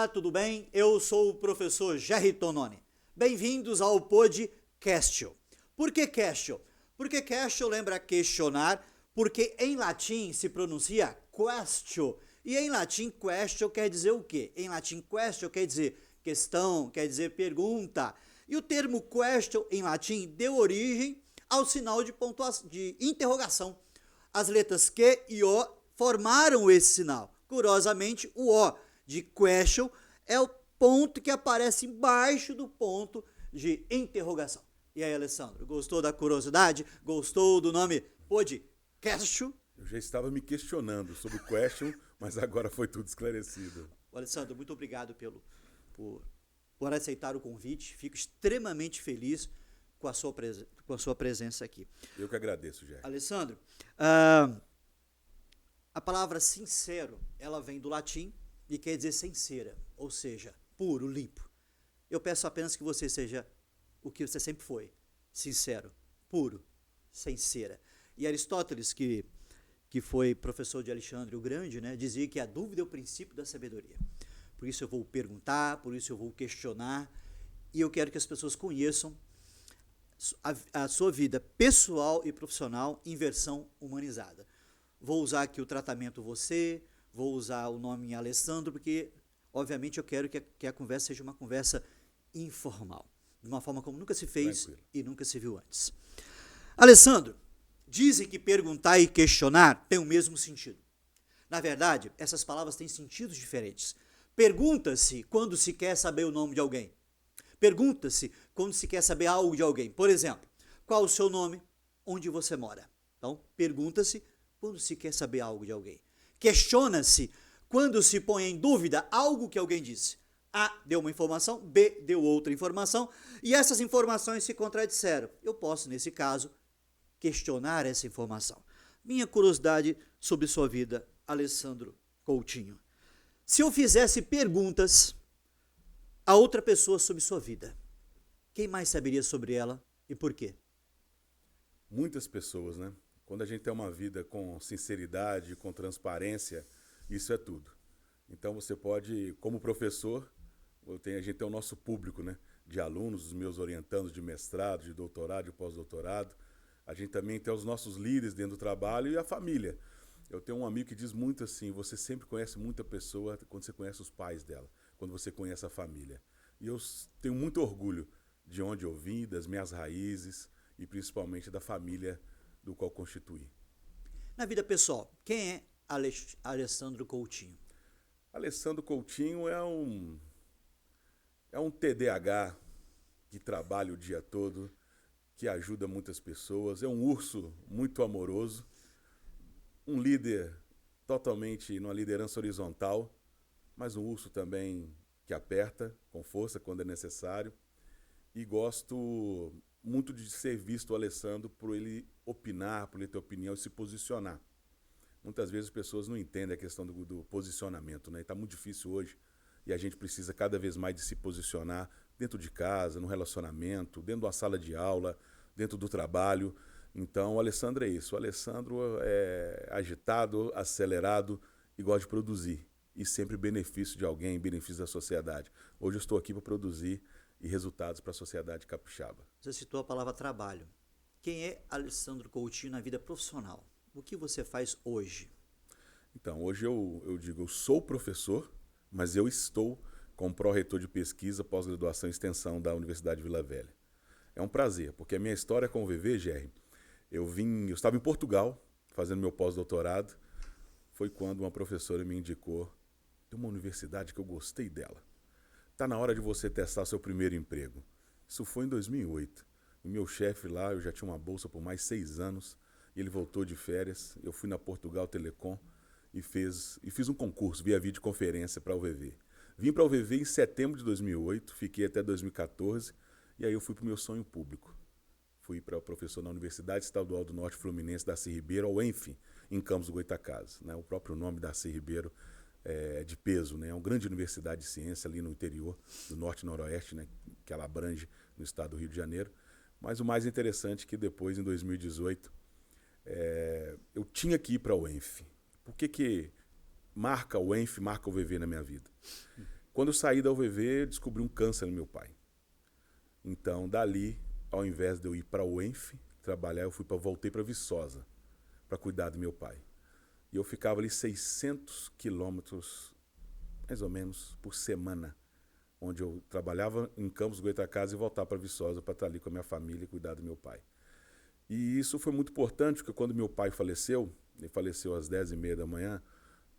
tudo bem? Eu sou o professor Jerry Tononi. Bem-vindos ao Podcastio. Por que Castio? Porque Castio lembra questionar, porque em latim se pronuncia questio. E em latim, questio quer dizer o quê? Em latim, questio quer dizer questão, quer dizer pergunta. E o termo question em latim deu origem ao sinal de interrogação. As letras Q e O formaram esse sinal. Curiosamente, o O de question é o ponto que aparece embaixo do ponto de interrogação. E aí, Alessandro, gostou da curiosidade? Gostou do nome Podcastio? Eu já estava me questionando sobre o question, mas agora foi tudo esclarecido. Alessandro, muito obrigado por aceitar o convite. Fico extremamente feliz com a sua presença aqui. Eu que agradeço, Jerry. Alessandro, a palavra sincero, ela vem do latim e quer dizer sincera, ou seja, puro, limpo. Eu peço apenas que você seja o que você sempre foi, sincero, puro, sincera. E Aristóteles, que foi professor de Alexandre o Grande, né, dizia que a dúvida é o princípio da sabedoria. Por isso eu vou perguntar, por isso eu vou questionar, e eu quero que as pessoas conheçam a sua vida pessoal e profissional em versão humanizada. Vou usar aqui o tratamento você, vou usar o nome Alessandro, porque, obviamente, eu quero que a conversa seja uma conversa informal, de uma forma como nunca se fez e nunca se viu antes. Alessandro, dizem que perguntar e questionar tem o mesmo sentido. Na verdade, essas palavras têm sentidos diferentes. Pergunta-se quando se quer saber o nome de alguém. Pergunta-se quando se quer saber algo de alguém. Por exemplo, qual o seu nome? Onde você mora? Então, pergunta-se quando se quer saber algo de alguém. Questiona-se quando se põe em dúvida algo que alguém disse. A deu uma informação, B deu outra informação, e essas informações se contradisseram. Eu posso, nesse caso, questionar essa informação. Minha curiosidade sobre sua vida, Alessandro Coutinho. Se eu fizesse perguntas a outra pessoa sobre sua vida, quem mais saberia sobre ela e por quê? Muitas pessoas, né? Quando a gente tem uma vida com sinceridade, com transparência, isso é tudo. Então você pode, como professor, a gente tem o nosso público, né? De alunos, os meus orientandos de mestrado, de doutorado, de pós-doutorado. A gente também tem os nossos líderes dentro do trabalho e a família. Eu tenho um amigo que diz muito assim, você sempre conhece muita pessoa quando você conhece os pais dela, quando você conhece a família. E eu tenho muito orgulho de onde eu vim, das minhas raízes e principalmente da família do qual constituí. Na vida pessoal, quem é Alessandro Coutinho? Alessandro Coutinho é um TDAH que trabalha o dia todo, que ajuda muitas pessoas, é um urso muito amoroso, um líder totalmente numa liderança horizontal, mas um urso também que aperta com força quando é necessário. E gosto muito de ser visto o Alessandro por ele opinar, por ele ter opinião e se posicionar. Muitas vezes as pessoas não entendem a questão do posicionamento, né? Está muito difícil hoje e a gente precisa cada vez mais de se posicionar dentro de casa, no relacionamento, dentro da sala de aula, dentro do trabalho. Então o Alessandro é isso. O Alessandro é agitado, acelerado e gosta de produzir. E sempre benefício de alguém, benefício da sociedade. Hoje eu estou aqui para produzir e resultados para a sociedade capixaba. Você citou a palavra trabalho. Quem é Alessandro Coutinho na vida profissional? O que você faz hoje? Então, hoje eu digo, eu sou professor, mas eu estou como pró-reitor de pesquisa, pós-graduação e extensão da Universidade de Vila Velha. É um prazer, porque a minha história com o VV, Jerry, eu estava em Portugal fazendo meu pós-doutorado, foi quando uma professora me indicou de uma universidade que eu gostei dela. Está na hora de você testar seu primeiro emprego. Isso foi em 2008. O meu chefe lá, eu já tinha uma bolsa por mais 6 anos, e ele voltou de férias. Eu fui na Portugal Telecom e fiz um concurso via videoconferência para a UVV. Vim para a UVV em setembro de 2008, fiquei até 2014, e aí eu fui para o meu sonho público. Fui para professor na Universidade Estadual do Norte Fluminense, Darcy Ribeiro, ao ENF, em Campos do Goytacazes. Né? O próprio nome Darcy Ribeiro é de peso, né? É uma grande universidade de ciência ali no interior do Norte e Noroeste, né? Que ela abrange no estado do Rio de Janeiro. Mas o mais interessante é que depois, em 2018, eu tinha que ir para o ENF. Por que marca o ENF, marca o VV na minha vida? Quando eu saí da UVV, descobri um câncer no meu pai. Então, dali, ao invés de eu ir para o UENF trabalhar, voltei para Viçosa para cuidar do meu pai. E eu ficava ali 600 quilômetros, mais ou menos, por semana, onde eu trabalhava em Campos, Goytacazes e voltava para Viçosa para estar ali com a minha família e cuidar do meu pai. E isso foi muito importante, porque quando meu pai faleceu, ele faleceu às 10h30 da manhã,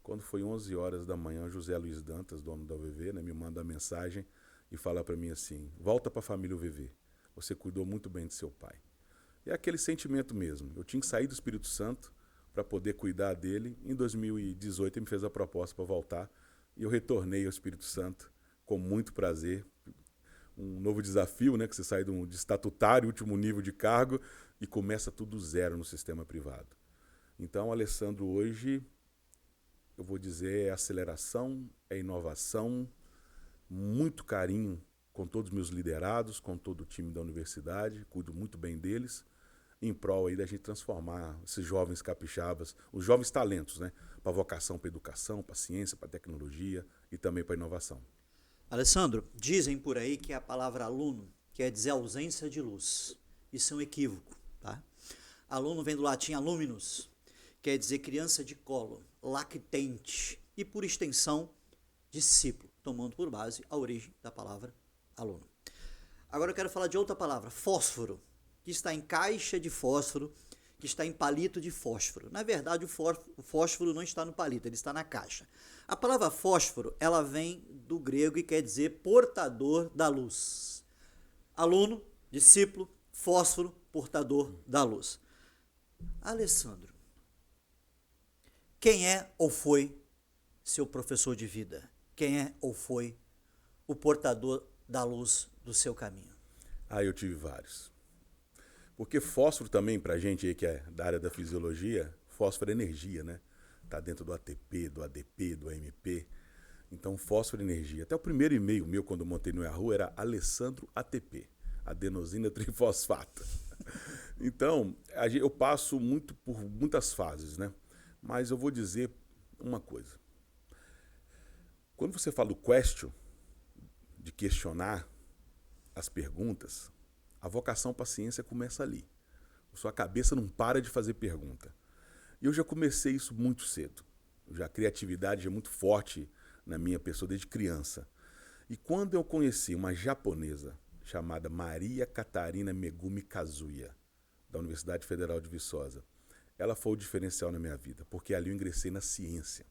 quando foi 11 horas da manhã, José Luiz Dantas, dono da UVV, né, me manda a mensagem e fala para mim assim: volta para a família UVV, você cuidou muito bem de seu pai. E é aquele sentimento mesmo, eu tinha que sair do Espírito Santo para poder cuidar dele. Em 2018 ele me fez a proposta para voltar e eu retornei ao Espírito Santo com muito prazer. Um novo desafio, né, que você sai de estatutário, último nível de cargo, e começa tudo zero no sistema privado. Então, Alessandro, hoje, eu vou dizer, é aceleração, é inovação, muito carinho com todos os meus liderados, com todo o time da universidade, cuido muito bem deles, em prol aí da gente transformar esses jovens capixabas, os jovens talentos, né, para vocação, para educação, para ciência, para tecnologia e também para inovação. Alessandro, dizem por aí que a palavra aluno quer dizer ausência de luz. Isso é um equívoco, tá? Aluno vem do latim aluminus, quer dizer criança de colo, lactente e, por extensão, discípulo, tomando por base a origem da palavra aluno. Agora eu quero falar de outra palavra, fósforo, que está em caixa de fósforo, que está em palito de fósforo. Na verdade, o fósforo não está no palito, ele está na caixa. A palavra fósforo, ela vem do grego e quer dizer portador da luz. Aluno, discípulo, fósforo, portador da luz. Alessandro, quem é ou foi seu professor de vida? Quem é ou foi o portador da luz do seu caminho? Eu tive vários. Porque fósforo também, pra gente aí que é da área da fisiologia, fósforo é energia, né? Tá dentro do ATP, do ADP, do AMP. Então, fósforo é energia. Até o primeiro e-mail meu, quando eu montei no Yahoo, era Alessandro ATP, adenosina trifosfata. Então, eu passo por muitas fases, né? Mas eu vou dizer uma coisa. Quando você fala do question, de questionar as perguntas, a vocação para a ciência começa ali. Sua cabeça não para de fazer pergunta. E eu já comecei isso muito cedo. A criatividade é muito forte na minha pessoa desde criança. E quando eu conheci uma japonesa chamada Maria Catarina Megumi Kazuya, da Universidade Federal de Viçosa, ela foi o diferencial na minha vida, porque ali eu ingressei na ciência.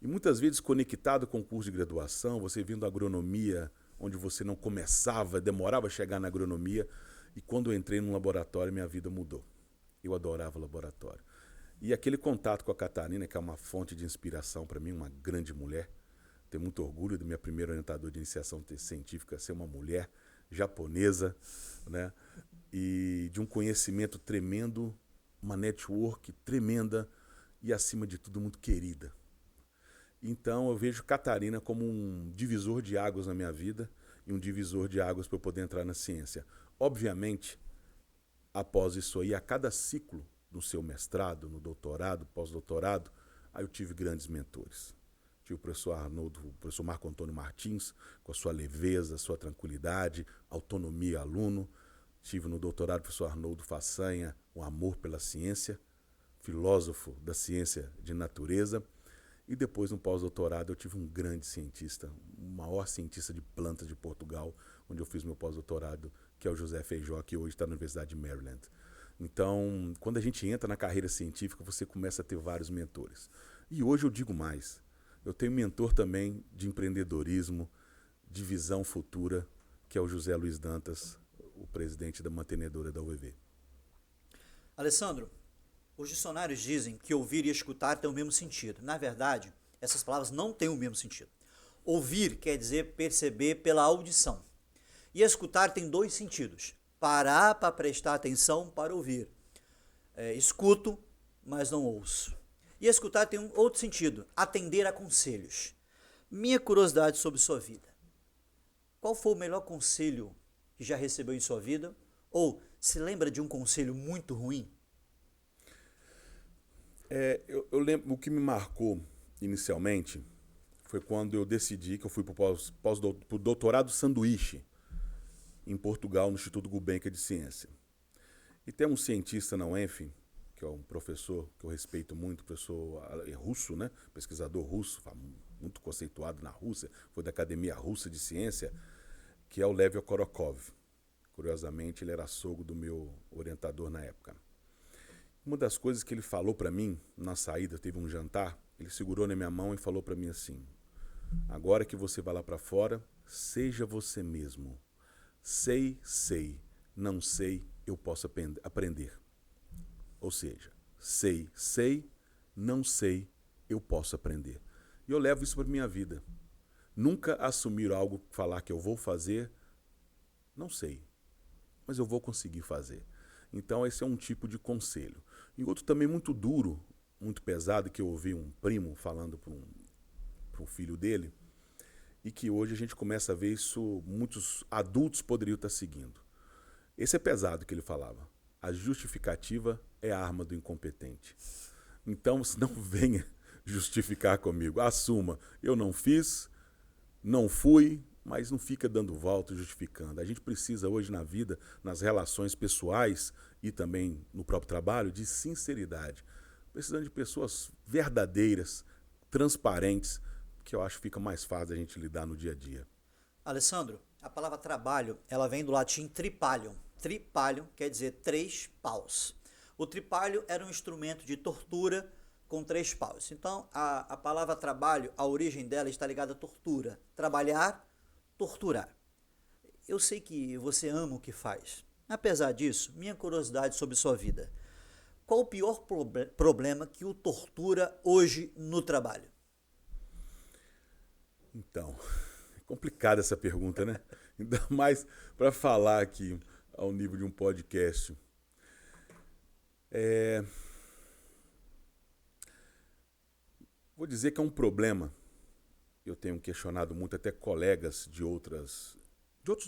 E muitas vezes conectado com o curso de graduação, você vindo da agronomia, onde você não começava, demorava a chegar na agronomia, e quando eu entrei num laboratório, minha vida mudou. Eu adorava o laboratório. E aquele contato com a Catarina, que é uma fonte de inspiração para mim, uma grande mulher, tenho muito orgulho do minha primeira orientadora de iniciação científica ser uma mulher japonesa, né? E de um conhecimento tremendo, uma network tremenda e, acima de tudo, muito querida. Então, eu vejo Catarina como um divisor de águas na minha vida e um divisor de águas para eu poder entrar na ciência. Obviamente, após isso aí, a cada ciclo no seu mestrado, no doutorado, pós-doutorado, aí eu tive grandes mentores. Tive o professor Arnoldo, o professor Marco Antônio Martins, com a sua leveza, sua tranquilidade, autonomia aluno. Tive no doutorado o professor Arnoldo Façanha, o amor pela ciência, filósofo da ciência de natureza. E depois, no pós-doutorado, eu tive um grande cientista, o maior cientista de plantas de Portugal, onde eu fiz meu pós-doutorado, que é o José Feijó, que hoje está na Universidade de Maryland. Então, quando a gente entra na carreira científica, você começa a ter vários mentores. E hoje eu digo mais, eu tenho mentor também de empreendedorismo, de visão futura, que é o José Luiz Dantas, o presidente da mantenedora da UVV. Alessandro, os dicionários dizem que ouvir e escutar têm o mesmo sentido. Na verdade, essas palavras não têm o mesmo sentido. Ouvir quer dizer perceber pela audição. E escutar tem dois sentidos. Parar para prestar atenção para ouvir. Escuto, mas não ouço. E escutar tem um outro sentido. Atender a conselhos. Minha curiosidade sobre sua vida. Qual foi o melhor conselho que já recebeu em sua vida? Ou se lembra de um conselho muito ruim? Eu lembro, o que me marcou inicialmente foi quando eu decidi que eu fui para o doutorado sanduíche em Portugal, no Instituto Gulbenkian de Ciência. E tem um cientista na UENF, que é um professor que eu respeito muito, professor russo, né? Pesquisador russo, muito conceituado na Rússia, foi da Academia Russa de Ciência, que é o Lev Okhorokov. Curiosamente, ele era sogro do meu orientador na época. Uma das coisas que ele falou para mim, na saída, teve um jantar, ele segurou na minha mão e falou para mim assim: agora que você vai lá para fora, seja você mesmo. Sei, não sei, eu posso aprender. Ou seja, sei, não sei, eu posso aprender. E eu levo isso para minha vida. Nunca assumir algo, falar que eu vou fazer, não sei, mas eu vou conseguir fazer. Então esse é um tipo de conselho. E outro também muito duro, muito pesado, que eu ouvi um primo falando para um filho dele, e que hoje a gente começa a ver isso, muitos adultos poderiam estar seguindo. Esse é pesado que ele falava. A justificativa é a arma do incompetente. Então, não venha justificar comigo. Assuma, eu não fiz, não fui, mas não fica dando volta justificando. A gente precisa hoje na vida, nas relações pessoais e também no próprio trabalho, de sinceridade. Precisando de pessoas verdadeiras, transparentes, que eu acho que fica mais fácil a gente lidar no dia a dia. Alessandro, a palavra trabalho, ela vem do latim tripalium. Tripalium quer dizer 3 paus. O tripalho era um instrumento de tortura com 3 paus. Então, a palavra trabalho, a origem dela está ligada à tortura. Trabalhar, torturar. Eu sei que você ama o que faz. Apesar disso, minha curiosidade sobre sua vida. Qual o pior problema que o tortura hoje no trabalho? Então, é complicada essa pergunta, né? Ainda mais para falar aqui ao nível de um podcast. Vou dizer que é um problema. Eu tenho questionado muito até colegas de outros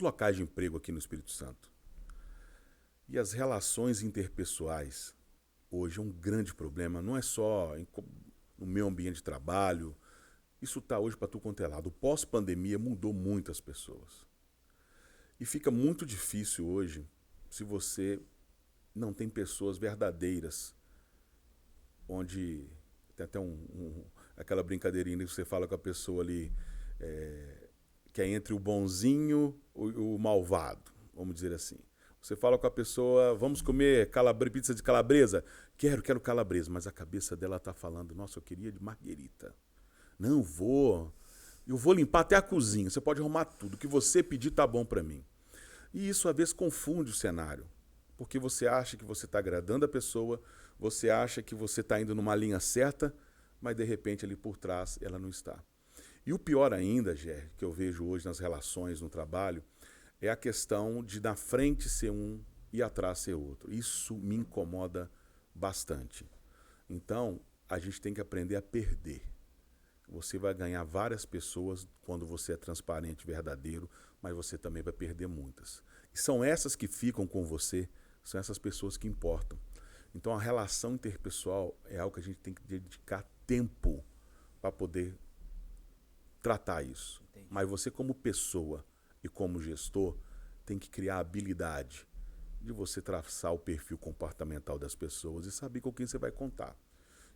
locais de emprego aqui no Espírito Santo. E as relações interpessoais hoje é um grande problema. Não é só no meu ambiente de trabalho. Isso está hoje para tudo quanto é lado. O pós-pandemia mudou muito as pessoas. E fica muito difícil hoje se você não tem pessoas verdadeiras, onde tem até aquela brincadeirinha que você fala com a pessoa ali, que é entre o bonzinho e o malvado, vamos dizer assim. Você fala com a pessoa, vamos comer pizza de calabresa? Quero calabresa, mas a cabeça dela está falando, nossa, eu queria de marguerita. Não, eu vou limpar até a cozinha, você pode arrumar tudo, o que você pedir tá bom para mim. E isso às vezes confunde o cenário, porque você acha que você está agradando a pessoa, você acha que você está indo numa linha certa, mas de repente ali por trás ela não está. E o pior ainda, Gé, que eu vejo hoje nas relações no trabalho, é a questão de na frente ser um e atrás ser outro. Isso me incomoda bastante. Então, a gente tem que aprender a perder. Você vai ganhar várias pessoas quando você é transparente, verdadeiro, mas você também vai perder muitas. E são essas que ficam com você, são essas pessoas que importam. Então a relação interpessoal é algo que a gente tem que dedicar tempo para poder tratar isso. Entendi. Mas você como pessoa e como gestor tem que criar a habilidade de você traçar o perfil comportamental das pessoas e saber com quem você vai contar.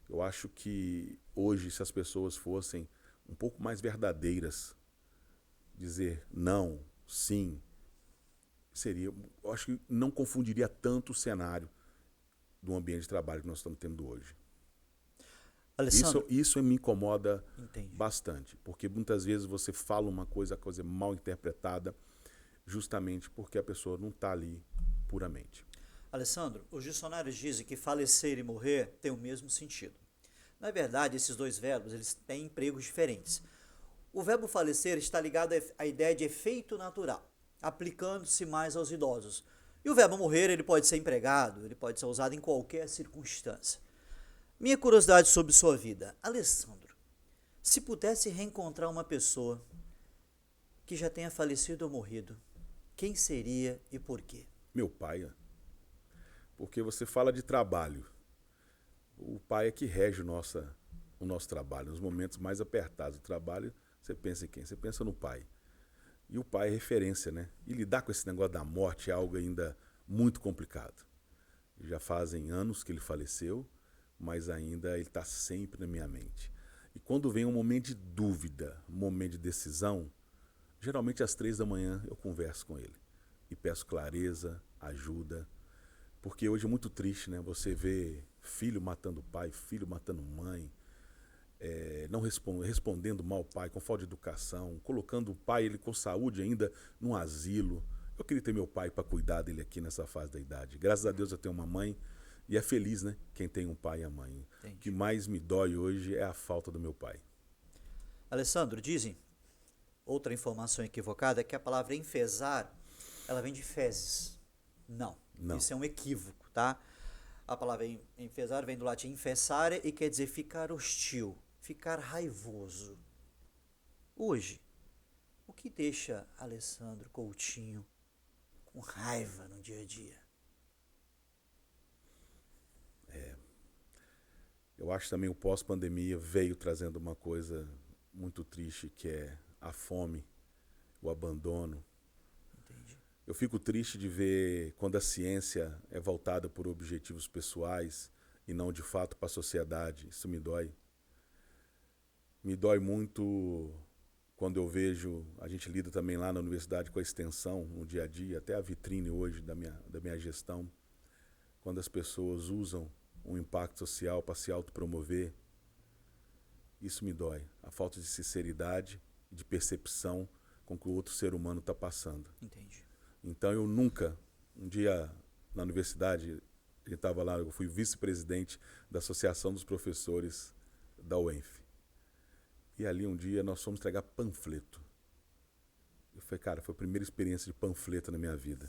Eu acho que hoje, se as pessoas fossem um pouco mais verdadeiras, dizer não, sim, eu acho que não confundiria tanto o cenário do ambiente de trabalho que nós estamos tendo hoje. Alessandro, Isso me incomoda entendi. bastante, porque muitas vezes você fala uma coisa, a coisa é mal interpretada, justamente porque a pessoa não está ali puramente. Alessandro, os dicionários dizem que falecer e morrer têm o mesmo sentido. Na verdade, esses dois verbos eles têm empregos diferentes. O verbo falecer está ligado à ideia de efeito natural, aplicando-se mais aos idosos. E o verbo morrer ele pode ser empregado, ele pode ser usado em qualquer circunstância. Minha curiosidade sobre sua vida. Alessandro, se pudesse reencontrar uma pessoa que já tenha falecido ou morrido, quem seria e por quê? Meu pai, porque você fala de trabalho. O pai é que rege o nosso trabalho. Nos momentos mais apertados do trabalho, você pensa em quem? Você pensa no pai. E o pai é referência, né? E lidar com esse negócio da morte é algo ainda muito complicado. Já fazem anos que ele faleceu, mas ainda ele está sempre na minha mente. E quando vem um momento de dúvida, um momento de decisão, geralmente às 3 da manhã eu converso com ele e peço clareza, ajuda, porque hoje é muito triste, né? Você vê filho matando pai, filho matando mãe, não respondendo mal o pai, com falta de educação, colocando o pai, ele com saúde ainda, num asilo. Eu queria ter meu pai para cuidar dele aqui nessa fase da idade. Graças a Deus eu tenho uma mãe e é feliz, né? Quem tem um pai e a mãe. Entendi. O que mais me dói hoje é a falta do meu pai. Alessandro, dizem, outra informação equivocada, é que a palavra enfezar, ela vem de fezes. Não, isso é um equívoco, tá? A palavra enfezar vem do latim infessare e quer dizer ficar hostil, ficar raivoso. Hoje, o que deixa Alessandro Coutinho com raiva no dia a dia? Eu acho também o pós-pandemia veio trazendo uma coisa muito triste, que é a fome, o abandono. Entendi. Eu fico triste de ver quando a ciência é voltada por objetivos pessoais e não de fato para a sociedade. Isso me dói. Me dói muito quando eu vejo, a gente lida também lá na universidade com a extensão, no dia a dia, até a vitrine hoje da minha gestão, quando as pessoas usam um impacto social para se autopromover. Isso me dói. A falta de sinceridade e de percepção com que o outro ser humano está passando. Entendi. Então eu nunca, um dia na universidade, ele estava lá, eu fui vice-presidente da Associação dos Professores da UENF. E ali um dia nós fomos entregar panfleto. Eu falei, cara, foi a primeira experiência de panfleto na minha vida.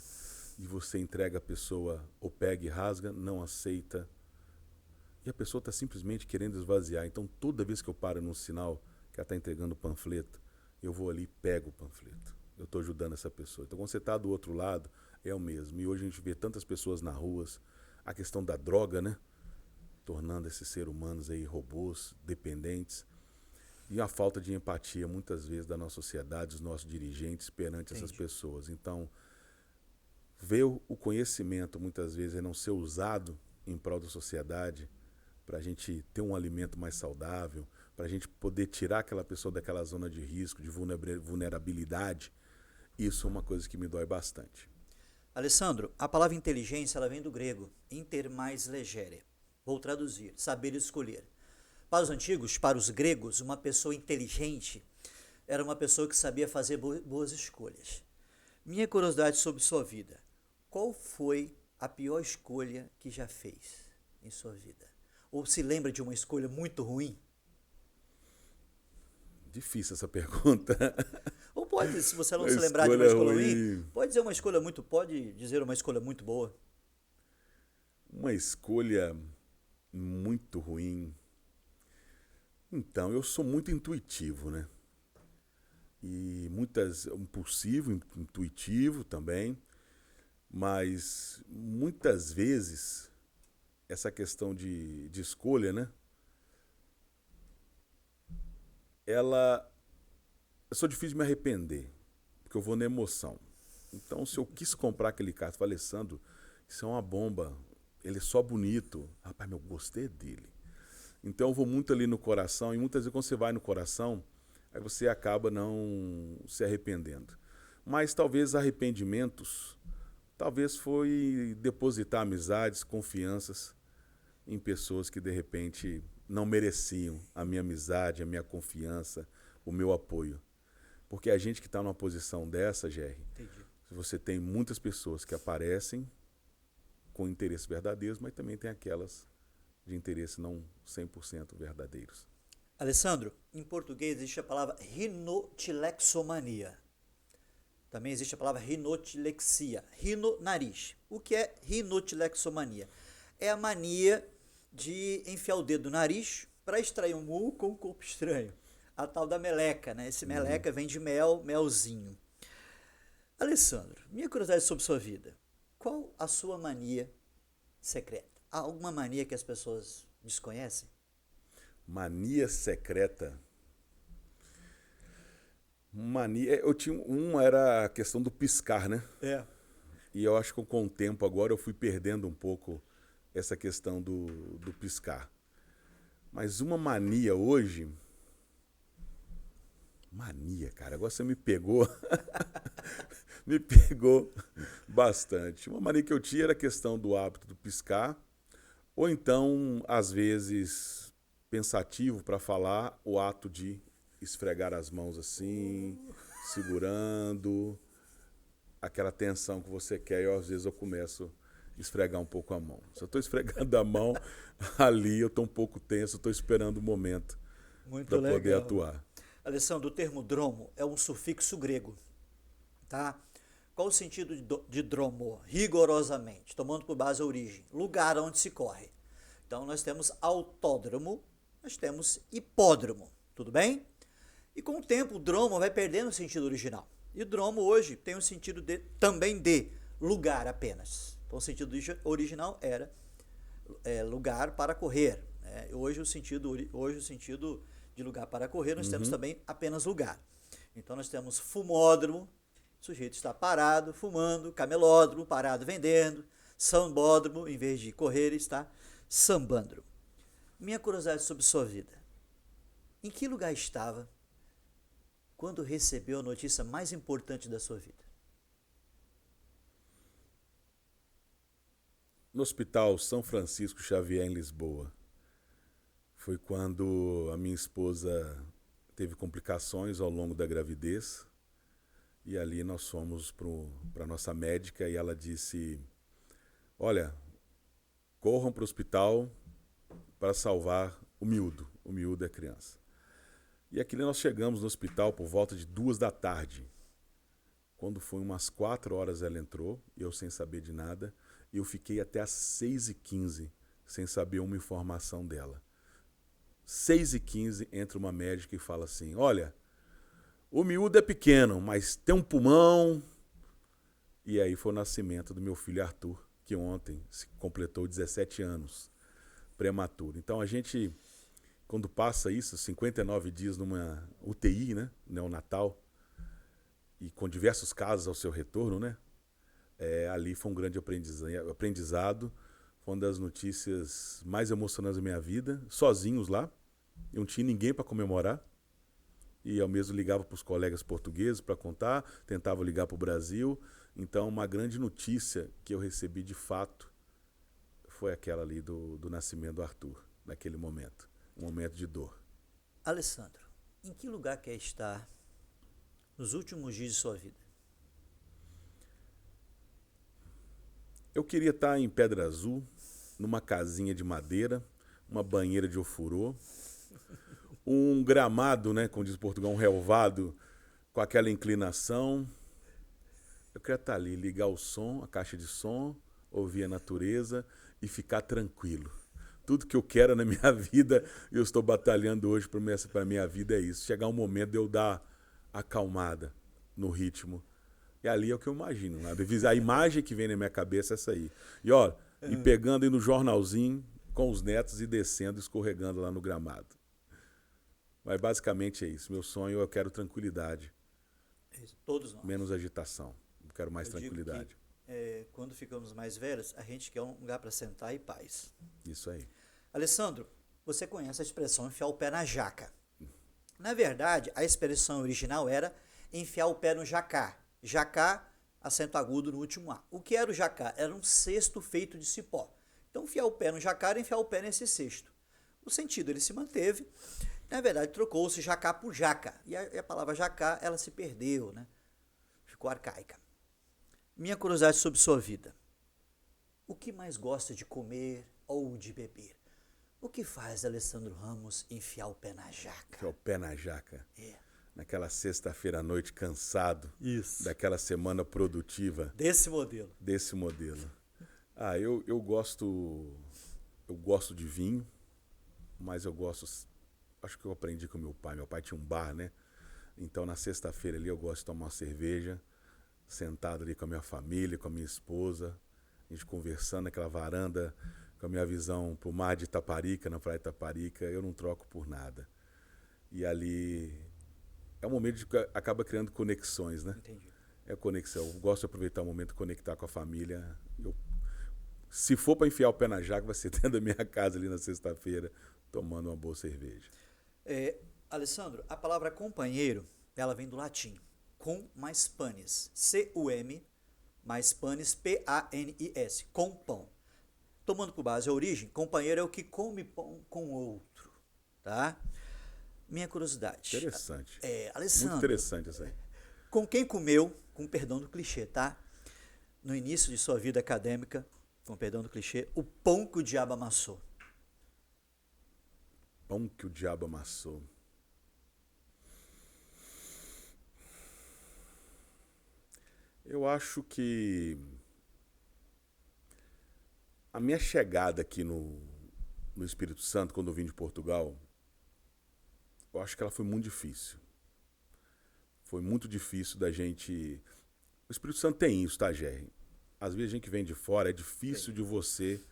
E você entrega a pessoa, ou pega e rasga, não aceita. E a pessoa está simplesmente querendo esvaziar. Então toda vez que eu paro num sinal que ela está entregando o panfleto, eu vou ali e pego o panfleto. Eu estou ajudando essa pessoa. Então quando você está do outro lado, é o mesmo. E hoje a gente vê tantas pessoas nas ruas, a questão da droga, né? Tornando esses seres humanos aí robôs, dependentes. E a falta de empatia, muitas vezes, da nossa sociedade, dos nossos dirigentes perante essas pessoas. Então, ver o conhecimento, muitas vezes, é não ser usado em prol da sociedade, para a gente ter um alimento mais saudável, para a gente poder tirar aquela pessoa daquela zona de risco, de vulnerabilidade, isso é uma coisa que me dói bastante. Alessandro, a palavra inteligência ela vem do grego, inter mais legere. Vou traduzir, saber escolher. Para os antigos, para os gregos, uma pessoa inteligente era uma pessoa que sabia fazer boas escolhas. Minha curiosidade sobre sua vida, qual foi a pior escolha que já fez em sua vida? Ou se lembra de uma escolha muito ruim? Difícil essa pergunta. Ou pode, se você não Uma se lembrar de uma escolha ruim. ruim, pode dizer uma escolha muito boa. Uma escolha muito ruim. Então, eu sou muito intuitivo, né? E impulsivo, intuitivo também, mas muitas vezes essa questão de escolha, né? Eu sou difícil de me arrepender, porque eu vou na emoção. Então, se eu quis comprar aquele carro, eu falei, Alessandro, isso é uma bomba, ele é só bonito. Rapaz, eu gostei dele. Então eu vou muito ali no coração, e muitas vezes quando você vai no coração, aí você acaba não se arrependendo. Mas talvez arrependimentos, talvez foi depositar amizades, confianças em pessoas que de repente não mereciam a minha amizade, a minha confiança, o meu apoio. Porque a gente que está numa posição dessa, Jerry, você tem muitas pessoas que aparecem com interesses verdadeiros, mas também tem aquelas de interesse não 100% verdadeiros. Alessandro, em português existe a palavra rinotilexomania. Também existe a palavra rinotilexia. Rino, nariz. O que é rinotilexomania? É a mania de enfiar o dedo no nariz para extrair um muco com um corpo estranho. A tal da meleca, né? Esse meleca vem de mel, melzinho. Alessandro, minha curiosidade sobre sua vida. Qual a sua mania secreta? Há alguma mania que as pessoas desconhecem? Mania secreta. Mania. Eu tinha era a questão do piscar, né? É. E eu acho que com o tempo agora eu fui perdendo um pouco essa questão do piscar. Mas uma mania hoje. Mania, cara. Agora você me pegou. Me pegou bastante. Uma mania que eu tinha era a questão do hábito do piscar. Ou então, às vezes, pensativo para falar, o ato de esfregar as mãos assim, segurando, aquela tensão que você quer, e às vezes eu começo a esfregar um pouco a mão. Se eu estou esfregando a mão ali, eu estou um pouco tenso, estou esperando o momento para poder atuar. Alessandro, o termo dromo é um sufixo grego, tá? Qual o sentido de dromo? Rigorosamente, tomando por base a origem, lugar onde se corre. Então, nós temos autódromo, nós temos hipódromo, tudo bem? E com o tempo, o dromo vai perdendo o sentido original. E o dromo hoje tem o sentido também de lugar apenas. Então, o sentido original era lugar para correr. Né? Hoje, o sentido de lugar para correr, nós temos também apenas lugar. Então, nós temos fumódromo, o sujeito está parado, fumando, camelódromo, parado vendendo, sambódromo, em vez de correr, está sambandro. Minha curiosidade sobre sua vida. Em que lugar estava quando recebeu a notícia mais importante da sua vida? No Hospital São Francisco Xavier, em Lisboa. Foi quando a minha esposa teve complicações ao longo da gravidez. E ali nós fomos para a nossa médica e ela disse: olha, corram para o hospital para salvar o miúdo. O miúdo é criança. E aqui nós chegamos no hospital por volta de 2h. Quando foi umas 4 horas ela entrou, eu sem saber de nada. E eu fiquei até às 6h15 sem saber uma informação dela. 6h15 entra uma médica e fala assim: olha, o miúdo é pequeno, mas tem um pulmão. E aí foi o nascimento do meu filho Arthur, que ontem se completou 17 anos, prematuro. Então a gente, quando passa isso, 59 dias numa UTI, né, neonatal, e com diversos casos ao seu retorno, né, ali foi um grande aprendizado. Foi uma das notícias mais emocionantes da minha vida, sozinhos lá, eu não tinha ninguém para comemorar. E eu mesmo ligava para os colegas portugueses para contar, tentava ligar para o Brasil. Então, uma grande notícia que eu recebi de fato foi aquela ali do nascimento do Arthur, naquele momento. Um momento de dor. Alessandro, em que lugar quer estar nos últimos dias de sua vida? Eu queria estar em Pedra Azul, numa casinha de madeira, uma banheira de ofurô, um gramado, né, como diz Portugal, um relvado com aquela inclinação. Eu queria estar ali, ligar o som, a caixa de som, ouvir a natureza e ficar tranquilo. Tudo que eu quero na minha vida, eu estou batalhando hoje para a minha vida, é isso. Chegar um momento de eu dar acalmada no ritmo. E ali é o que eu imagino. Né? A imagem que vem na minha cabeça é essa aí. E ó, e pegando aí no jornalzinho com os netos e descendo, escorregando lá no gramado. Mas basicamente é isso. Meu sonho, eu quero tranquilidade. Todos nós. Menos agitação. Eu quero mais tranquilidade. Digo que, quando ficamos mais velhos, a gente quer um lugar para sentar e paz. Isso aí. Alessandro, você conhece a expressão enfiar o pé na jaca. Na verdade, a expressão original era enfiar o pé no jacá. Jacá, acento agudo no último A. O que era o jacá? Era um cesto feito de cipó. Então, enfiar o pé no jacá era enfiar o pé nesse cesto. O sentido ele se manteve. Na verdade, trocou-se jacá por jaca. E a palavra jacá, ela se perdeu, né? Ficou arcaica. Minha curiosidade sobre sua vida. O que mais gosta de comer ou de beber? O que faz Alessandro Ramos enfiar o pé na jaca? Enfiar o pé na jaca. É. Naquela sexta-feira à noite, cansado. Isso. Daquela semana produtiva. Desse modelo. Desse modelo. Eu gosto de vinho, mas eu gosto... Acho que eu aprendi com meu pai. Meu pai tinha um bar, né? Então, na sexta-feira ali, eu gosto de tomar uma cerveja, sentado ali com a minha família, com a minha esposa, a gente conversando naquela varanda com a minha visão pro mar de Itaparica, na praia de Itaparica, eu não troco por nada. E ali é um momento que acaba criando conexões, né? Entendi. É conexão. Eu gosto de aproveitar o momento e conectar com a família. Se for para enfiar o pé na jaca, vai ser dentro da minha casa ali na sexta-feira, tomando uma boa cerveja. Alessandro, a palavra companheiro, ela vem do latim. Com mais panis. C-U-M mais panis, P-A-N-I-S. Com pão. Tomando por base a origem, companheiro é o que come pão com outro. Tá? Minha curiosidade. Interessante. Alessandro. Muito interessante isso aí. Com quem comeu, com perdão do clichê, tá? No início de sua vida acadêmica, com perdão do clichê, o pão que o diabo amassou. Pão que o diabo amassou. Eu acho que a minha chegada aqui no Espírito Santo, quando eu vim de Portugal, eu acho que ela foi muito difícil. Foi muito difícil da gente... O Espírito Santo tem isso, tá, Gerry? Às vezes a gente que vem de fora, é difícil de você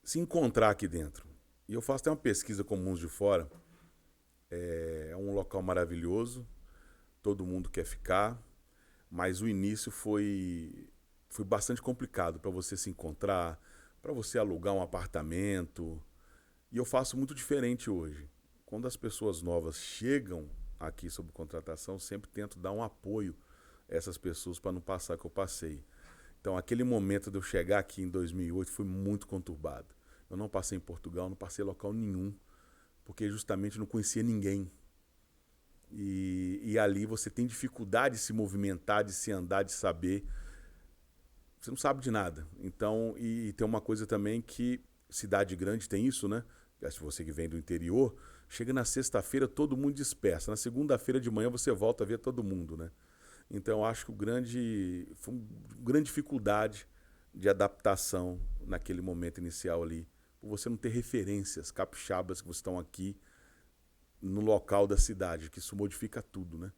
se encontrar aqui dentro. E eu faço até uma pesquisa com uns de fora. É um local maravilhoso, todo mundo quer ficar, mas o início foi bastante complicado para você se encontrar, para você alugar um apartamento. E eu faço muito diferente hoje. Quando as pessoas novas chegam aqui sob contratação, sempre tento dar um apoio a essas pessoas para não passar o que eu passei. Então, aquele momento de eu chegar aqui em 2008 foi muito conturbado. Eu não passei em Portugal, não passei em local nenhum, porque justamente não conhecia ninguém. E ali você tem dificuldade de se movimentar, de se andar, de saber. Você não sabe de nada. Então, e tem uma coisa também que cidade grande tem isso, né? Se você que vem do interior, chega na sexta-feira, todo mundo dispersa. Na segunda-feira de manhã você volta a ver todo mundo, né? Então, eu acho que foi uma grande dificuldade de adaptação naquele momento inicial ali. Por você não ter referências capixabas que estão aqui no local da cidade, que isso modifica tudo, né?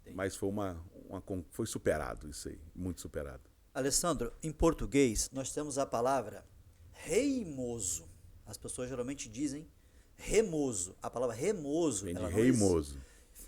Entendi. Mas foi superado isso aí, muito superado. Alessandro, em português, nós temos a palavra reimoso. As pessoas geralmente dizem remoso. A palavra remoso... Vem de reimoso.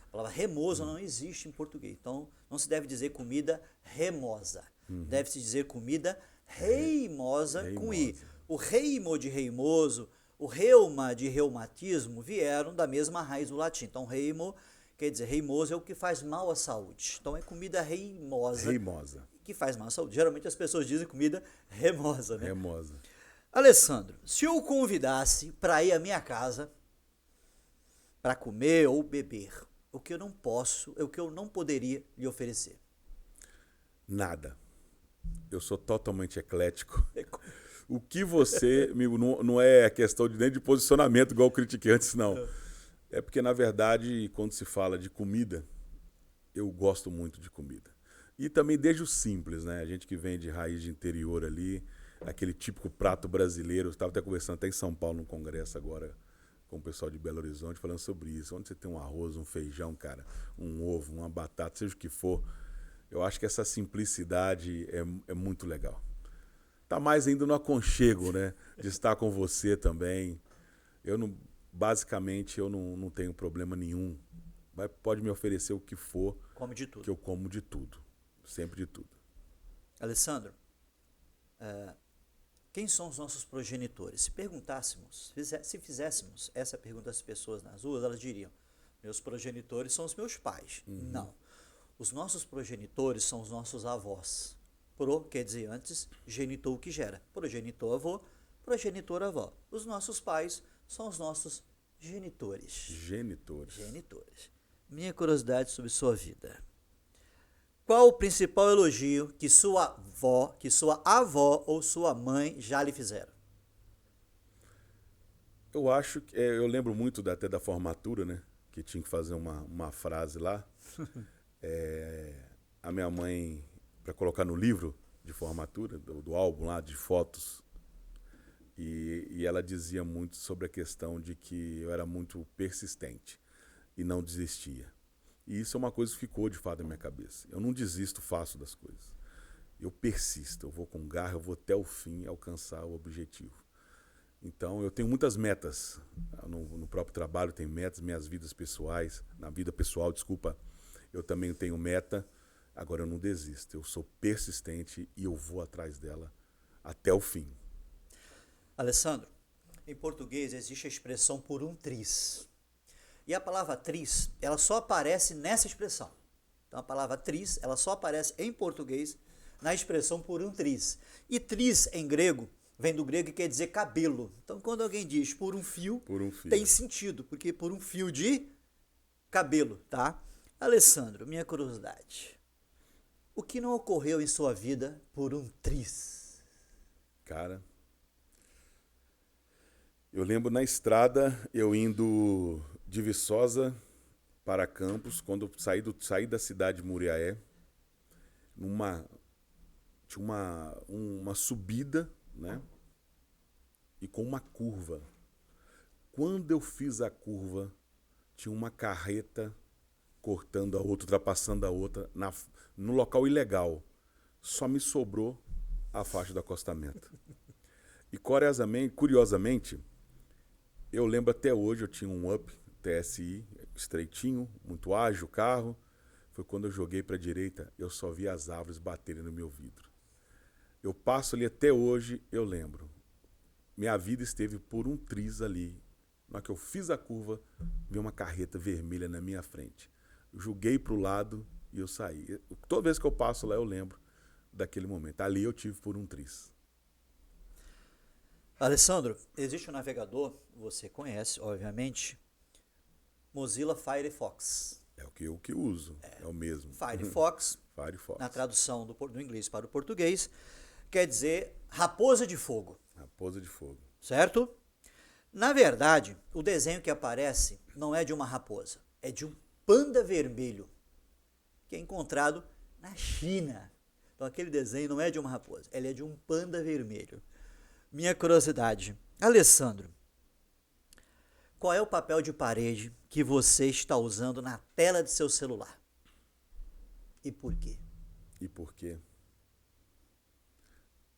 A palavra remoso não existe em português. Então, não se deve dizer comida remosa. Deve-se dizer comida reimosa com I. O reimo de reimoso, o reuma de reumatismo vieram da mesma raiz do latim. Então, reimo, quer dizer, reimoso é o que faz mal à saúde. Então, é comida reimosa. Reimosa. Que faz mal à saúde. Geralmente as pessoas dizem comida remosa, né? Remosa. Alessandro, se eu o convidasse para ir à minha casa para comer ou beber, o que eu não posso, o que eu não poderia lhe oferecer? Nada. Eu sou totalmente eclético. O que você, amigo, não é questão nem de posicionamento, igual eu critiquei antes, não. É porque, na verdade, quando se fala de comida, eu gosto muito de comida. E também desde o simples, né? A gente que vem de raiz de interior ali, aquele típico prato brasileiro. Eu estava até conversando até em São Paulo, num congresso agora, com o pessoal de Belo Horizonte, falando sobre isso. Onde você tem um arroz, um feijão, cara, um ovo, uma batata, seja o que for. Eu acho que essa simplicidade é muito legal. Tá mais ainda no aconchego, né? De estar com você também. Basicamente, eu não tenho problema nenhum. Pode me oferecer o que for. Come de tudo. Que eu como de tudo. Sempre de tudo. Alessandro, quem são os nossos progenitores? Se perguntássemos, se fizéssemos essa pergunta às pessoas nas ruas, elas diriam, meus progenitores são os meus pais. Não. Os nossos progenitores são os nossos avós. Pro quer dizer antes, genitor o que gera. Progenitor avô, progenitor avó. Os nossos pais são os nossos genitores. Genitores. Minha curiosidade sobre sua vida. Qual o principal elogio que sua avó ou sua mãe já lhe fizeram? Eu acho que eu lembro muito até da formatura, né? Que tinha que fazer uma frase lá. A minha mãe, para colocar no livro de formatura, do álbum lá, de fotos, e ela dizia muito sobre a questão de que eu era muito persistente e não desistia. E isso é uma coisa que ficou de fato na minha cabeça. Eu não desisto fácil das coisas. eu persisto, eu vou com garra, eu vou até o fim alcançar o objetivo. Então, eu tenho muitas metas. No próprio trabalho tem metas, minhas vidas pessoais, na vida pessoal, desculpa, eu também tenho meta. Agora eu não desisto, eu sou persistente e eu vou atrás dela até o fim. Alessandro, em português existe a expressão por um triz. E a palavra triz, ela só aparece nessa expressão. Então a palavra triz, ela só aparece em português na expressão por um triz. E triz em grego vem do grego e quer dizer cabelo. Então quando alguém diz por um fio, tem sentido, porque por um fio de cabelo, tá? Alessandro, minha curiosidade. O que não ocorreu em sua vida por um triz? Cara, eu lembro na estrada, eu indo de Viçosa para Campos, quando eu saí da cidade de Muriaé, tinha uma subida, né? E com uma curva. Quando eu fiz a curva, tinha uma carreta cortando a outra, ultrapassando a outra, no local ilegal. Só me sobrou a faixa do acostamento. E curiosamente, eu lembro até hoje, eu tinha um Up TSI, estreitinho, muito ágil o carro. Foi quando eu joguei para a direita, eu só vi as árvores baterem no meu vidro. Eu passo ali até hoje, eu lembro. Minha vida esteve por um triz ali. Na hora que eu fiz a curva, vi uma carreta vermelha na minha frente. Eu joguei para o lado e eu saí. Toda vez que eu passo lá, eu lembro daquele momento. Ali eu tive por um triz. Alessandro, existe um navegador, você conhece, obviamente, Mozilla Firefox. É o que eu uso, é o mesmo. Firefox, Firefox. Na tradução do inglês para o português, quer dizer raposa de fogo. Raposa de fogo. Certo? Na verdade, o desenho que aparece não é de uma raposa, é de um panda vermelho, que é encontrado na China. Então aquele desenho não é de uma raposa, ele é de um panda vermelho. Minha curiosidade, Alessandro, qual é o papel de parede que você está usando na tela de seu celular? E por quê? E por quê?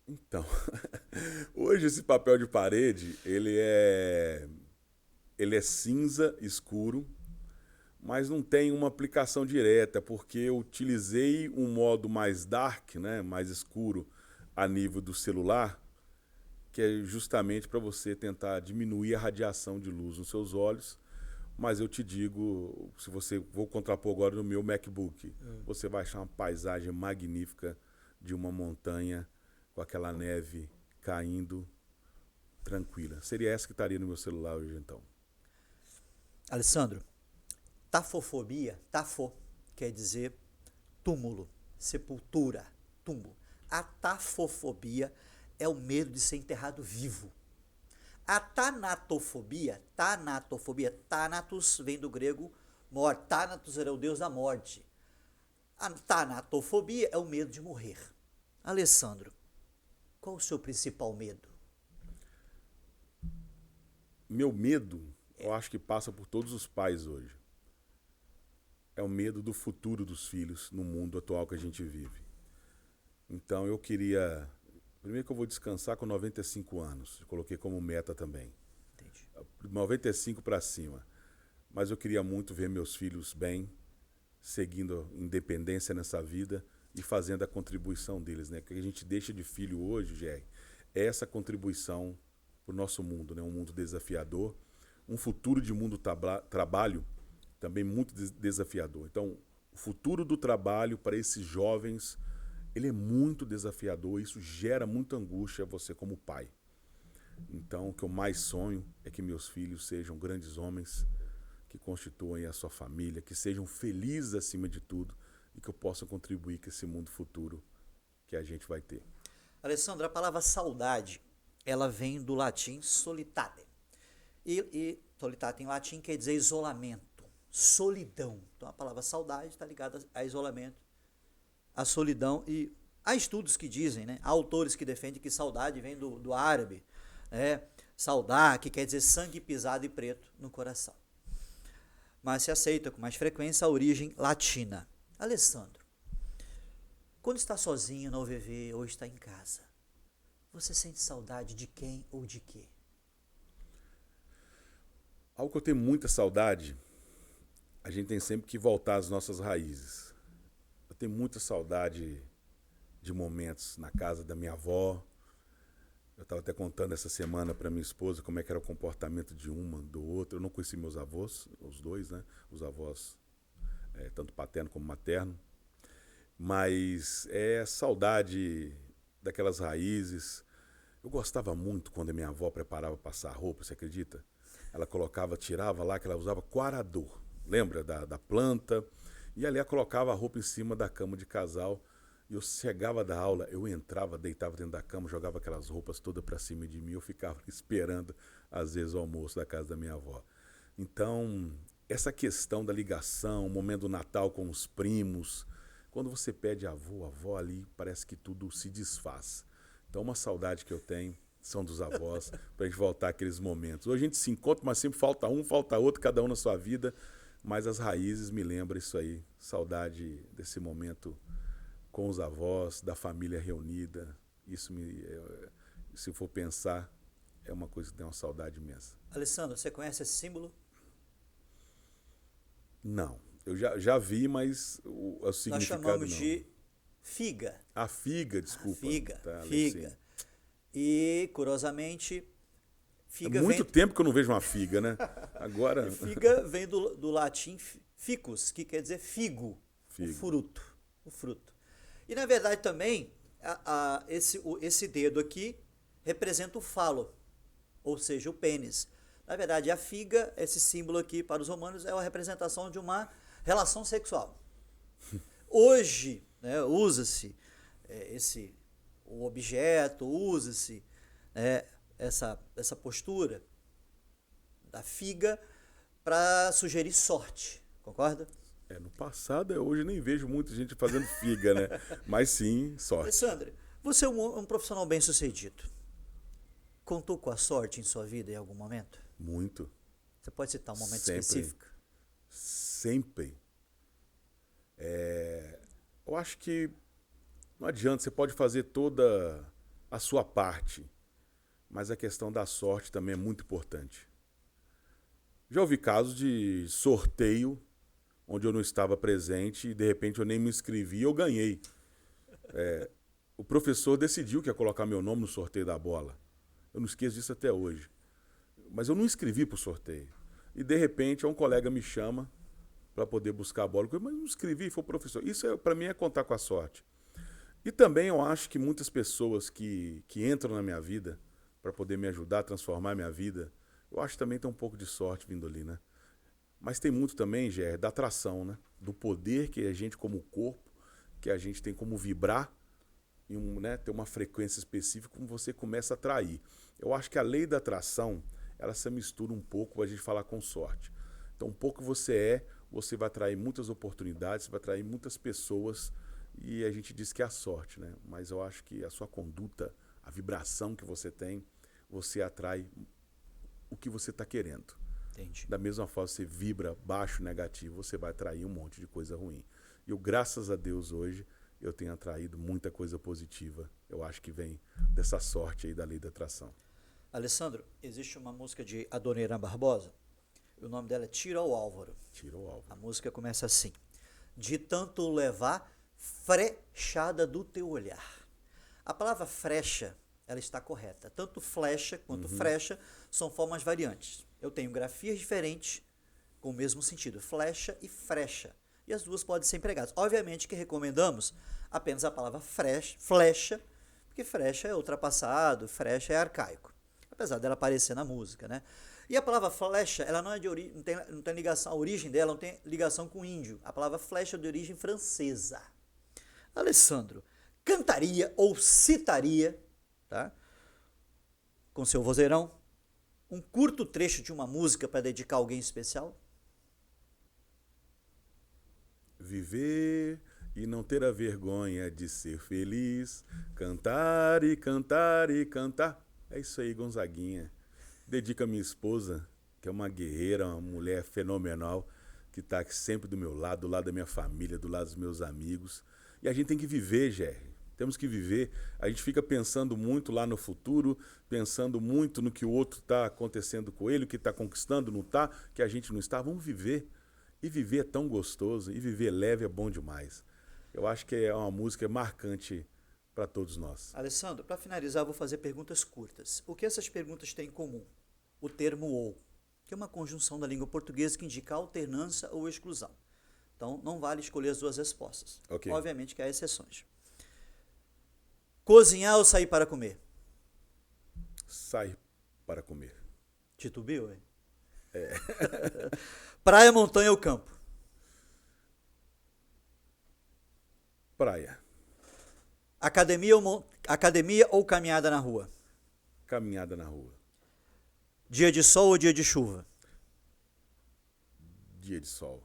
Então, hoje esse papel de parede, ele é cinza escuro, mas não tem uma aplicação direta, porque eu utilizei um modo mais dark, né, mais escuro a nível do celular, que é justamente para você tentar diminuir a radiação de luz nos seus olhos. Mas eu te digo, se você vou contrapor agora no meu MacBook, você vai achar uma paisagem magnífica de uma montanha com aquela neve caindo tranquila. Seria essa que estaria no meu celular hoje, então. Alessandro, tafofobia, tafo, quer dizer túmulo, sepultura, túmulo. A tafofobia é o medo de ser enterrado vivo. A tanatofobia, thanatos vem do grego morte, thanatos era o deus da morte. A tanatofobia é o medo de morrer. Alessandro, qual o seu principal medo? Meu medo, eu acho que passa por todos os pais hoje. É o medo do futuro dos filhos no mundo atual que a gente vive. Então eu queria... Primeiro que eu vou descansar com 95 anos. Eu coloquei como meta também. Entendi. 95 para cima. Mas eu queria muito ver meus filhos bem, seguindo independência nessa vida e fazendo a contribuição deles, né? O que a gente deixa de filho hoje, Jerry, é essa contribuição para o nosso mundo, né? Um mundo desafiador, um futuro de mundo trabalho também muito desafiador. Então, o futuro do trabalho para esses jovens, ele é muito desafiador, isso gera muita angústia a você como pai. Então, o que eu mais sonho é que meus filhos sejam grandes homens, que constituam a sua família, que sejam felizes acima de tudo e que eu possa contribuir com esse mundo futuro que a gente vai ter. Alessandro, a palavra saudade, ela vem do latim solitate. E solitate em latim quer dizer isolamento, solidão. Então, a palavra saudade está ligada a isolamento, a solidão, e há estudos que dizem, né, há autores que defendem que saudade vem do árabe, né, saudar, que quer dizer sangue pisado e preto no coração. Mas se aceita com mais frequência a origem latina. Alessandro, Quando está sozinho na UVV ou está em casa, você sente saudade de quem ou de quê? Algo que eu tenho muita saudade, a gente tem sempre que voltar às nossas raízes. Eu tenho muita saudade de momentos na casa da minha avó. Eu estava até contando essa semana para minha esposa como é que era o comportamento de uma, do outro. Eu não conheci meus avós, os dois, né? Os avós, tanto paterno como materno. Mas é saudade daquelas raízes. Eu gostava muito quando a minha avó preparava passar roupa, você acredita? Ela colocava, tirava lá, que ela usava coarador. Lembra da planta? E ali ela colocava a roupa em cima da cama de casal. E eu chegava da aula, eu entrava, deitava dentro da cama, jogava aquelas roupas todas para cima de mim. Eu ficava esperando, às vezes, o almoço da casa da minha avó. Então, essa questão da ligação, o momento do Natal com os primos, quando você pede avô, avó ali, parece que tudo se desfaz. Então, uma saudade que eu tenho são dos avós, para a gente voltar àqueles momentos. Hoje a gente se encontra, mas sempre falta um, falta outro, cada um na sua vida. Mas as raízes me lembram isso aí. Saudade desse momento com os avós, da família reunida. Isso, se for pensar, é uma coisa que tem uma saudade imensa. Alessandro, você conhece esse símbolo? Não. Eu já vi, mas o significado Nós chamamos não. de figa. A figa, desculpa. Figa, Tá, figa. sim. E, curiosamente, figa É muito vem... tempo que eu não vejo uma figa, né? Agora... E figa vem do latim ficus, que quer dizer figo, Figo. o fruto. E, na verdade, também, esse dedo aqui representa o falo, ou seja, o pênis. Na verdade, a figa, esse símbolo aqui para os romanos, é a representação de uma relação sexual. Hoje, né, usa-se o objeto, usa-se essa postura da figa para sugerir sorte, concorda? No passado, hoje nem vejo muita gente fazendo figa, né? Mas sim, sorte. Alessandro, você é um profissional bem-sucedido. Contou com a sorte em sua vida em algum momento? Muito. Você pode citar um momento Sempre. específico? Sempre. Eu acho que não adianta, você pode fazer toda a sua parte, mas a questão da sorte também é muito importante. Já ouvi casos de sorteio onde eu não estava presente e de repente eu nem me inscrevi e eu ganhei. O professor decidiu que ia colocar meu nome no sorteio da bola. Eu não esqueço disso até hoje. Mas eu não inscrevi para o sorteio. E de repente um colega me chama para poder buscar a bola. Mas eu não inscrevi, foi o professor. Isso para mim é contar com a sorte. E também eu acho que muitas pessoas que entram na minha vida para poder me ajudar a transformar a minha vida, eu acho que também tem um pouco de sorte vindo ali, né? Mas tem muito também, Gé, da atração, né? Do poder que a gente, como corpo, que a gente tem como vibrar e ter uma frequência específica, como você começa a atrair. Eu acho que a lei da atração, ela se mistura um pouco para a gente falar com sorte. Então, um pouco você vai atrair muitas oportunidades, você vai atrair muitas pessoas e a gente diz que é a sorte, né? Mas eu acho que a sua conduta, a vibração que você tem, você atrai o que você está querendo. Entendi. Da mesma forma, você vibra baixo, negativo, você vai atrair um monte de coisa ruim. E eu, graças a Deus, hoje, eu tenho atraído muita coisa positiva. Eu acho que vem dessa sorte aí da lei da atração. Alessandro, existe uma música de Adoniran Barbosa, o nome dela é Tira ao Álvaro. Tira o alvo. A música começa assim: de tanto levar frechada do teu olhar. A palavra frecha, ela está correta. Tanto flecha quanto frecha são formas variantes. Eu tenho grafias diferentes com o mesmo sentido, flecha e frecha. E as duas podem ser empregadas. Obviamente que recomendamos apenas a palavra flecha, porque frecha é ultrapassado, frecha é arcaico. Apesar dela aparecer na música, né? E a palavra flecha, ela não é de não tem ligação, a origem dela não tem ligação com o índio. A palavra flecha é de origem francesa. Alessandro, cantaria ou citaria, tá? Com seu vozeirão, um curto trecho de uma música para dedicar a alguém especial? Viver e não ter a vergonha de ser feliz, cantar e cantar e cantar. É isso aí, Gonzaguinha. Dedico a minha esposa, que é uma guerreira, uma mulher fenomenal, que está sempre do meu lado, do lado da minha família, do lado dos meus amigos. E a gente tem que viver, GR. Temos que viver. A gente fica pensando muito lá no futuro, pensando muito no que o outro está acontecendo com ele, o que está conquistando, não está, que a gente não está. Vamos viver. E viver é tão gostoso, e viver leve é bom demais. Eu acho que é uma música marcante para todos nós. Alessandro, para finalizar, eu vou fazer perguntas curtas. O que essas perguntas têm em comum? O termo ou, que é uma conjunção da língua portuguesa que indica alternância ou exclusão. Então, não vale escolher as duas respostas. Ok. Obviamente que há exceções. Cozinhar ou sair para comer? Sai para comer. Titubeou, hein? Praia, montanha ou campo? Praia. Academia ou caminhada na rua? Caminhada na rua. Dia de sol ou dia de chuva? Dia de sol.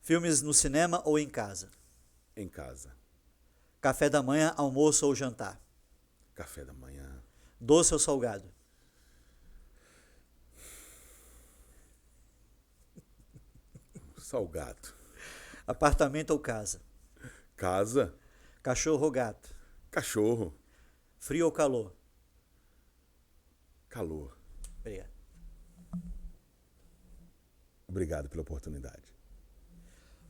Filmes no cinema ou em casa? Em casa. Café da manhã, almoço ou jantar? Café da manhã. Doce ou salgado? Salgado. Apartamento ou casa? Casa. Cachorro ou gato? Cachorro. Frio ou calor? Calor. Obrigado. Obrigado pela oportunidade.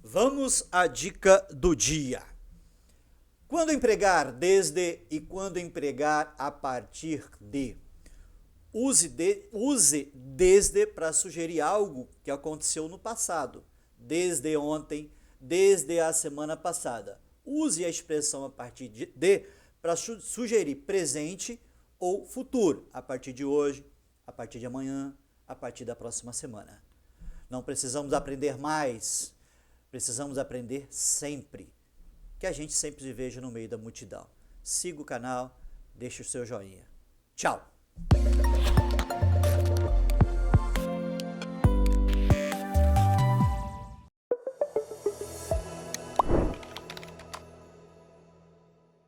Vamos à dica do dia. Quando empregar desde e quando empregar a partir de. Use desde para sugerir algo que aconteceu no passado, desde ontem, desde a semana passada. Use a expressão a partir de para sugerir presente ou futuro, a partir de hoje, a partir de amanhã, a partir da próxima semana. Não precisamos aprender mais, precisamos aprender sempre. Que a gente sempre se veja no meio da multidão. Siga o canal, deixe o seu joinha. Tchau!